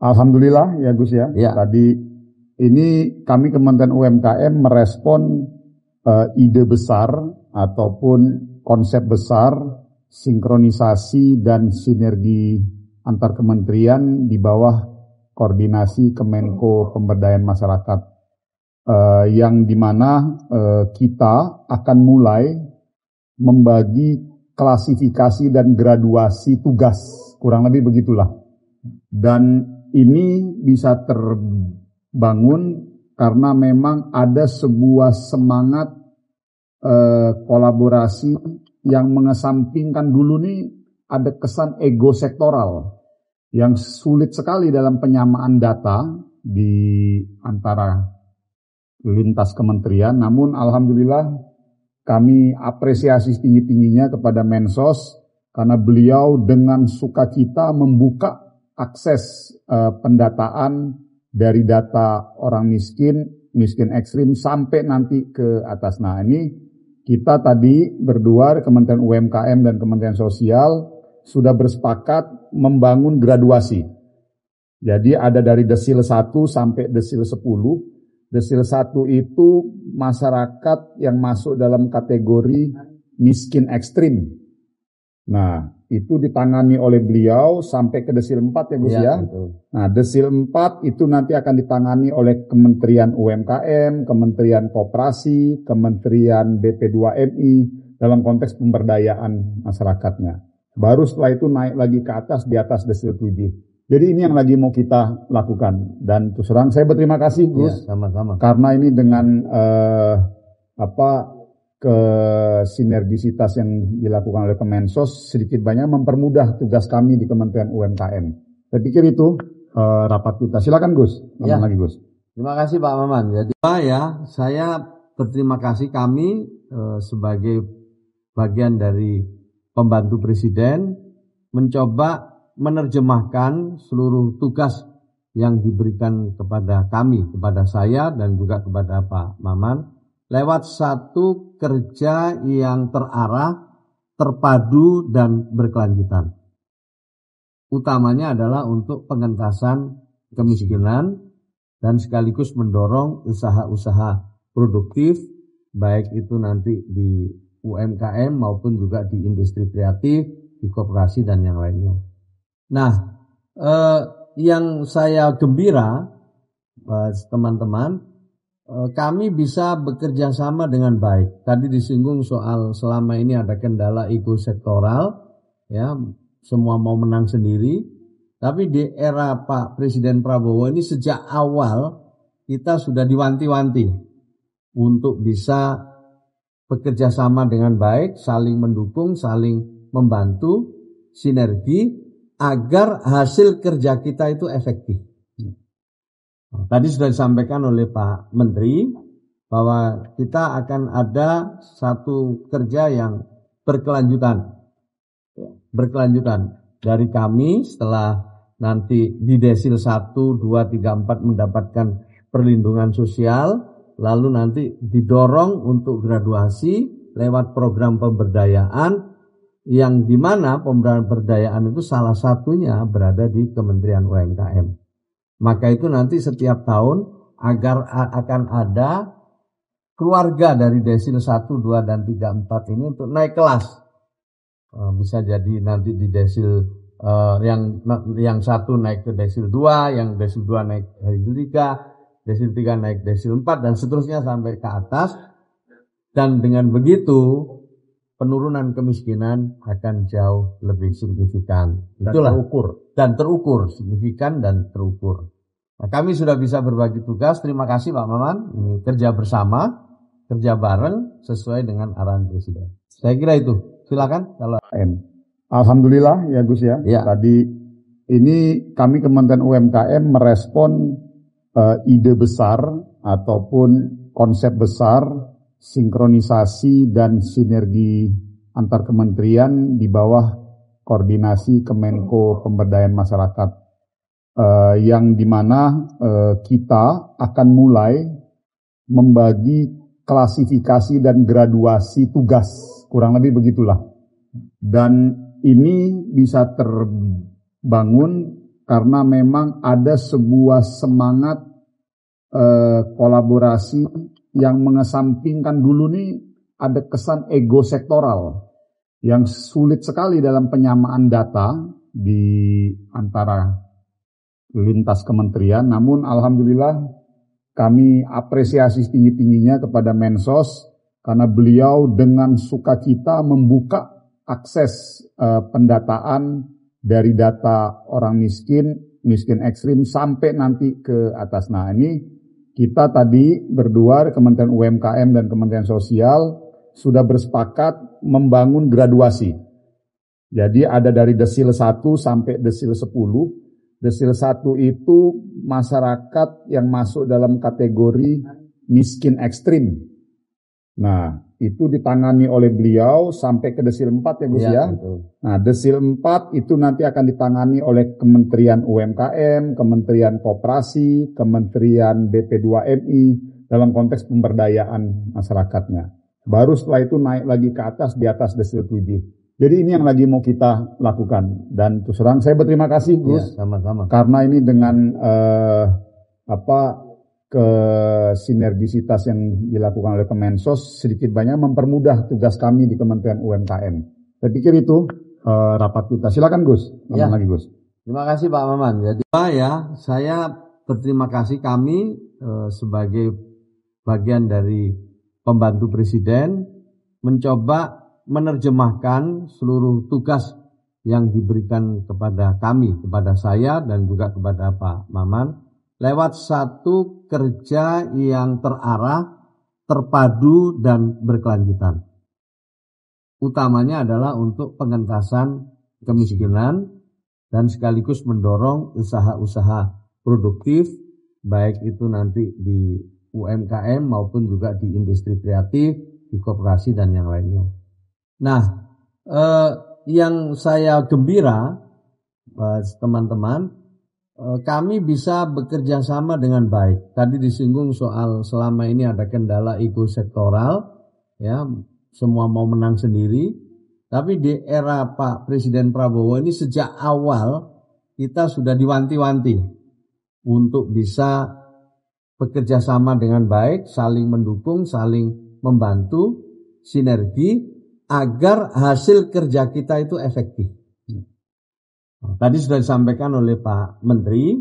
Alhamdulillah ya Gus ya. Ya. Tadi ini kami Kementerian UMKM merespon ide besar ataupun konsep besar sinkronisasi dan sinergi antar kementerian di bawah koordinasi Kemenko Pemberdayaan Masyarakat, yang dimana kita akan mulai membagi klasifikasi dan graduasi tugas, kurang lebih begitulah. Dan ini bisa terbangun karena memang ada sebuah semangat kolaborasi yang mengesampingkan dulu nih ada kesan ego sektoral yang sulit sekali dalam penyamaan data di antara lintas kementerian. Namun alhamdulillah kami apresiasi tinggi-tingginya kepada Mensos karena beliau dengan sukacita membuka akses pendataan dari data orang miskin, miskin ekstrim sampai nanti ke atas. Nah ini kita tadi berdua Kementerian UMKM dan Kementerian Sosial sudah bersepakat membangun graduasi. Jadi ada dari desil 1 sampai desil 10. Desil 1 itu masyarakat yang masuk dalam kategori miskin ekstrim. Nah, itu ditangani oleh beliau sampai ke desil 4 ya Gus ya. Betul. Nah, desil 4 itu nanti akan ditangani oleh Kementerian UMKM, Kementerian Koperasi, Kementerian BP2MI dalam konteks pemberdayaan masyarakatnya. Baru setelah itu naik lagi ke atas di atas desil 7. Jadi ini yang lagi mau kita lakukan. Dan terus terang saya berterima kasih Gus. Ya, sama-sama. Karena ini dengan kesinergisitas yang dilakukan oleh Kemensos sedikit banyak mempermudah tugas kami di Kementerian UMKM. Saya pikir itu rapat kita. Silakan Gus. Ya. Lagi Gus. Terima kasih Pak Maman. Jadi saya berterima kasih kami sebagai bagian dari pembantu Presiden mencoba menerjemahkan seluruh tugas yang diberikan kepada kami, kepada saya dan juga kepada Pak Maman lewat satu kerja yang terarah, terpadu dan berkelanjutan. Utamanya adalah untuk pengentasan kemiskinan dan sekaligus mendorong usaha-usaha produktif baik itu nanti di UMKM maupun juga di industri kreatif, di koperasi dan yang lainnya. Nah, yang saya gembira, teman-teman, kami bisa bekerja sama dengan baik. Tadi disinggung soal selama ini ada kendala ego sektoral, ya, semua mau menang sendiri. Tapi di era Pak Presiden Prabowo ini sejak awal kita sudah diwanti-wanti untuk bisa bekerja sama dengan baik, saling mendukung, saling membantu, sinergi, agar hasil kerja kita itu efektif. Tadi sudah disampaikan oleh Pak Menteri bahwa kita akan ada satu kerja yang berkelanjutan. Berkelanjutan dari kami setelah nanti di desil 1, 2, 3, 4 mendapatkan perlindungan sosial, lalu nanti didorong untuk graduasi lewat program pemberdayaan yang dimana pemberdayaan itu salah satunya berada di Kementerian UMKM. Maka itu nanti setiap tahun akan ada keluarga dari desil 1, 2, dan 3, 4 ini untuk naik kelas. Bisa jadi nanti di desil yang 1 naik ke desil 2, yang desil 2 naik ke desil 3, desil 3 naik desil 4 dan seterusnya sampai ke atas. Dan dengan begitu penurunan kemiskinan akan jauh lebih signifikan. Itulah terukur, signifikan dan terukur. Nah, kami sudah bisa berbagi tugas. Terima kasih Pak Maman. Ini kerja bersama, kerja bareng sesuai dengan arahan Presiden. Saya kira itu. Silakan kalau Alhamdulillah ya Gus ya. Ya. Tadi ini kami Kementerian UMKM merespon ide besar ataupun konsep besar sinkronisasi dan sinergi antar kementerian di bawah koordinasi Kemenko Pemberdayaan Masyarakat, yang dimana kita akan mulai membagi klasifikasi dan graduasi tugas, kurang lebih begitulah. Dan ini bisa terbangun karena memang ada sebuah semangat kolaborasi yang mengesampingkan dulu nih ada kesan ego sektoral yang sulit sekali dalam penyamaan data di antara lintas kementerian. Namun alhamdulillah kami apresiasi tinggi-tingginya kepada Mensos karena beliau dengan sukacita membuka akses pendataan dari data orang miskin ekstrim sampai nanti ke atas. Nah, ini kita tadi berdua, Kementerian UMKM dan Kementerian Sosial, sudah bersepakat membangun graduasi. Jadi ada dari desil 1 sampai desil 10. Desil 1 itu masyarakat yang masuk dalam kategori miskin ekstrim. Nah, itu ditangani oleh beliau sampai ke desil 4 ya Gus ya. Betul. Nah, desil 4 itu nanti akan ditangani oleh Kementerian UMKM, Kementerian Koperasi, Kementerian BP2MI dalam konteks pemberdayaan masyarakatnya. Baru setelah itu naik lagi ke atas, di atas desil 7. Jadi ini yang lagi mau kita lakukan. Dan terus terang saya berterima kasih Gus. Ya, sama-sama. Karena ini dengan kesinergisitas yang dilakukan oleh Kemensos sedikit banyak mempermudah tugas kami di Kementerian UMKM. Saya pikir itu rapat kita. Silakan Gus. Ya. Lagi Gus. Terima kasih Pak Maman. Jadi saya berterima kasih kami sebagai bagian dari pembantu Presiden mencoba menerjemahkan seluruh tugas yang diberikan kepada kami, kepada saya dan juga kepada Pak Maman lewat satu kerja yang terarah, terpadu, dan berkelanjutan. Utamanya adalah untuk pengentasan kemiskinan dan sekaligus mendorong usaha-usaha produktif, baik itu nanti di UMKM maupun juga di industri kreatif, di koperasi, dan yang lainnya. Nah, yang saya gembira, teman-teman, kami bisa bekerja sama dengan baik. Tadi disinggung soal selama ini ada kendala ego sektoral, ya, semua mau menang sendiri. Tapi di era Pak Presiden Prabowo ini sejak awal kita sudah diwanti-wanti untuk bisa bekerja sama dengan baik, saling mendukung, saling membantu, sinergi agar hasil kerja kita itu efektif. Tadi sudah disampaikan oleh Pak Menteri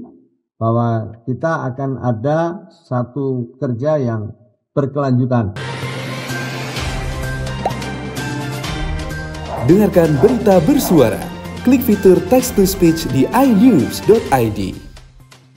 bahwa kita akan ada satu kerja yang berkelanjutan. Dengarkan berita bersuara. Klik fitur text to speech di inews.id.